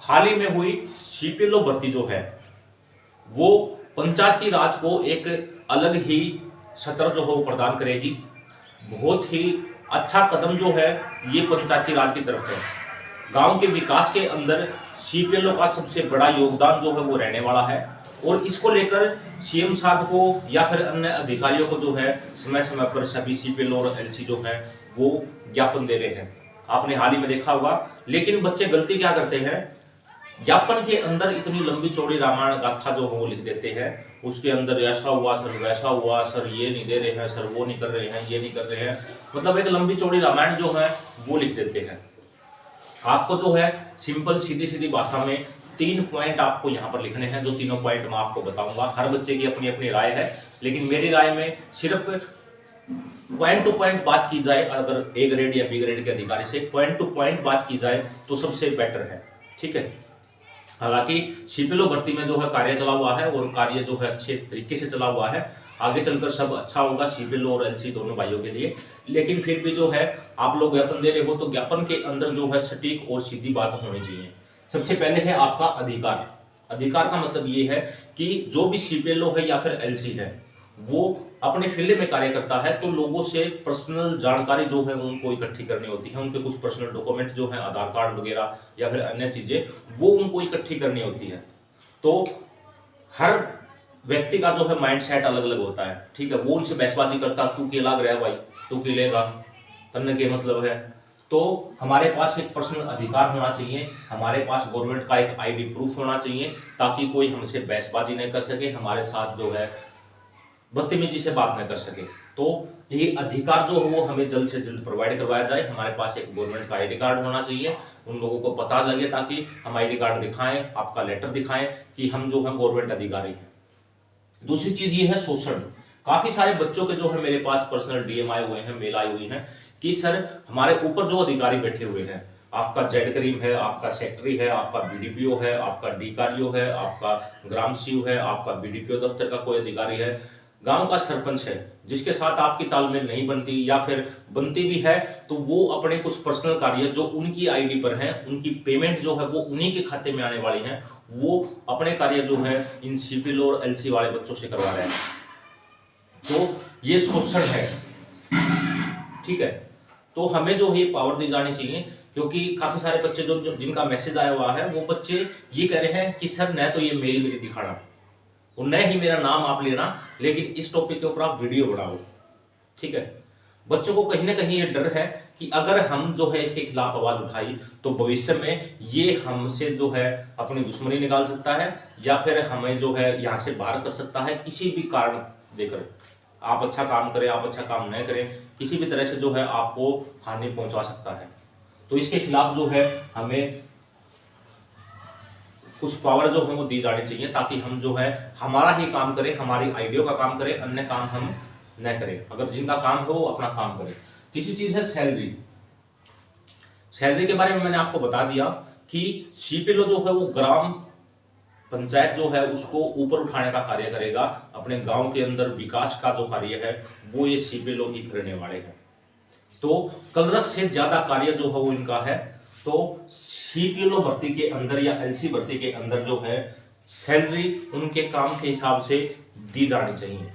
हाल ही में हुई सीपीएलओ भर्ती जो है वो पंचायती राज को एक अलग ही सत्र जो है वो प्रदान करेगी। बहुत ही अच्छा कदम जो है ये पंचायती राज की तरफ है। गांव के विकास के अंदर सीपीएलओ का सबसे बड़ा योगदान जो है वो रहने वाला है और इसको लेकर सीएम साहब को या फिर अन्य अधिकारियों को जो है समय समय पर सभी सीपीएलओ और एलसी जो है वो ज्ञापन दे रहे हैं। आपने हाल ही में देखा होगा। लेकिन बच्चे गलती क्या करते हैं, ज्ञापन के अंदर इतनी लंबी चौड़ी रामायण गाथा जो है वो लिख देते हैं। उसके अंदर ऐसा हुआ सर, वैसा हुआ सर, ये नहीं दे रहे हैं सर, वो नहीं कर रहे हैं, ये नहीं कर रहे हैं, मतलब एक लंबी चौड़ी रामायण जो है वो लिख देते हैं। आपको जो है सिंपल सीधी सीधी भाषा में 3 पॉइंट आपको यहाँ पर लिखने हैं, जो तीनों पॉइंट मैं आपको बताऊंगा। हर बच्चे की अपनी अपनी राय है, लेकिन मेरी राय में सिर्फ पॉइंट टू पॉइंट बात की जाए, अगर ए ग्रेड या बी ग्रेड के अधिकारी से पॉइंट टू पॉइंट बात की जाए तो सबसे बेटर है। ठीक है। हालांकि सीपीएलओ भर्ती में जो है कार्य चला हुआ है और कार्य जो है अच्छे तरीके से चला हुआ है। आगे चलकर सब अच्छा होगा सीपीएलओ और एलसी दोनों भाइयों के लिए। लेकिन फिर भी जो है आप लोग ज्ञापन दे रहे हो तो ज्ञापन के अंदर जो है सटीक और सीधी बात होनी चाहिए। सबसे पहले है आपका अधिकार। अधिकार का मतलब ये है कि जो भी सीपीएलओ है या फिर एलसी है वो अपने फील्ड में कार्य करता है तो लोगों से पर्सनल जानकारी जो है उनको इकट्ठी करनी होती है। उनके कुछ पर्सनल डॉक्यूमेंट जो है आधार कार्ड वगैरह या फिर अन्य चीजें वो उनको इकट्ठी करनी होती है। तो हर व्यक्ति का जो है माइंड सेट अलग अलग होता है। ठीक है। वो उनसे बहसबाजी करता, तू के लाग रहा है भाई, तू के लेगा, तन्ने के मतलब है। तो हमारे पास एक पर्सनल अधिकार होना चाहिए, हमारे पास गवर्नमेंट का एक आईडी प्रूफ होना चाहिए ताकि कोई हमसे बहसबाजी नहीं कर सके, हमारे साथ जो है बदतमीजी से बात न कर सके। तो ये अधिकार जो है वो हमें जल्द से जल्द प्रोवाइड करवाया जाए। हमारे पास एक गवर्नमेंट का आईडी कार्ड होना चाहिए, उन लोगों को पता लगे ताकि हम आईडी कार्ड दिखाएं, आपका लेटर दिखाएं कि हम जो है गवर्नमेंट अधिकारी हैं। दूसरी चीज ये है शोषण। काफी सारे बच्चों के जो है मेरे पास पर्सनल डीएम आए हुए हैं, मेल आई हुई है कि सर हमारे ऊपर जो अधिकारी बैठे हुए हैं, आपका जेड करीम है, आपका सेक्रेटरी है, आपका बीडीपीओ है, आपका डीकारियो है, आपका ग्राम सीयू है, आपका बीडीपीओ दफ्तर का कोई अधिकारी है, गांव का सरपंच है, जिसके साथ आपकी तालमेल नहीं बनती या फिर बनती भी है तो वो अपने कुछ पर्सनल कार्य जो उनकी आईडी पर हैं, उनकी पेमेंट जो है वो उन्हीं के खाते में आने वाली है, वो अपने कार्य जो है इन सीपीएलओ और एलसी वाले बच्चों से करवा रहे हैं। तो ये शोषण है। ठीक है। तो हमें जो है पावर दी जानी चाहिए, क्योंकि काफी सारे बच्चे जो जिनका मैसेज आया हुआ है वो बच्चे ये कह रहे हैं कि सर न तो ये मेल मेरी दिखाना और न ही मेरा नाम आप लेना, लेकिन इस टॉपिक के ऊपर आप वीडियो बनाओ। ठीक है। बच्चों को कहीं ना कहीं ये डर है कि अगर हम जो है इसके खिलाफ आवाज उठाई तो भविष्य में ये हमसे जो है अपनी दुश्मनी निकाल सकता है या फिर हमें जो है यहाँ से बाहर कर सकता है। किसी भी कारण देकर आप अच्छा काम करें, आप अच्छा काम न करें, किसी भी तरह से जो है आपको हानि पहुंचा सकता है। तो इसके खिलाफ जो है हमें कुछ पावर जो है वो दी जानी चाहिए ताकि हम जो है हमारा ही काम करें, हमारी आइडिया का काम करें, अन्य काम हम न करें। अगर जिनका काम है वो अपना काम करें। तीसरी चीज है सैलरी। सैलरी के बारे में मैंने आपको बता दिया कि सीपीएलओ जो है वो ग्राम पंचायत जो है उसको ऊपर उठाने का कार्य करेगा। अपने गांव के अंदर विकास का जो कार्य है वो ये सीपीएलओ ही करने वाले हैं। तो कलरक से ज्यादा कार्य जो है वो इनका है। तो सीपीएलओ भर्ती के अंदर या एलसी भर्ती के अंदर जो है सैलरी उनके काम के हिसाब से दी जानी चाहिए।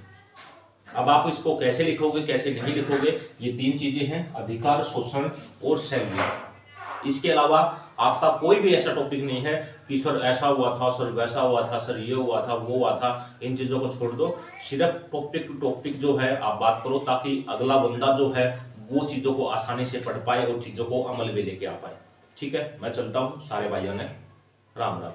अब आप इसको कैसे लिखोगे कैसे नहीं लिखोगे, ये 3 चीजें हैं, अधिकार, शोषण और सैलरी। इसके अलावा आपका कोई भी ऐसा टॉपिक नहीं है कि सर ऐसा हुआ था, सर वैसा हुआ था, सर ये हुआ था, वो हुआ था। इन चीजों को छोड़ दो, सिर्फ टॉपिक टू टॉपिक जो है आप बात करो ताकि अगला बंदा जो है वो चीजों को आसानी से पढ़ पाए और चीजों को अमल में लेके आ पाए। ठीक है। मैं चलता हूँ, सारे भाइयों ने राम राम।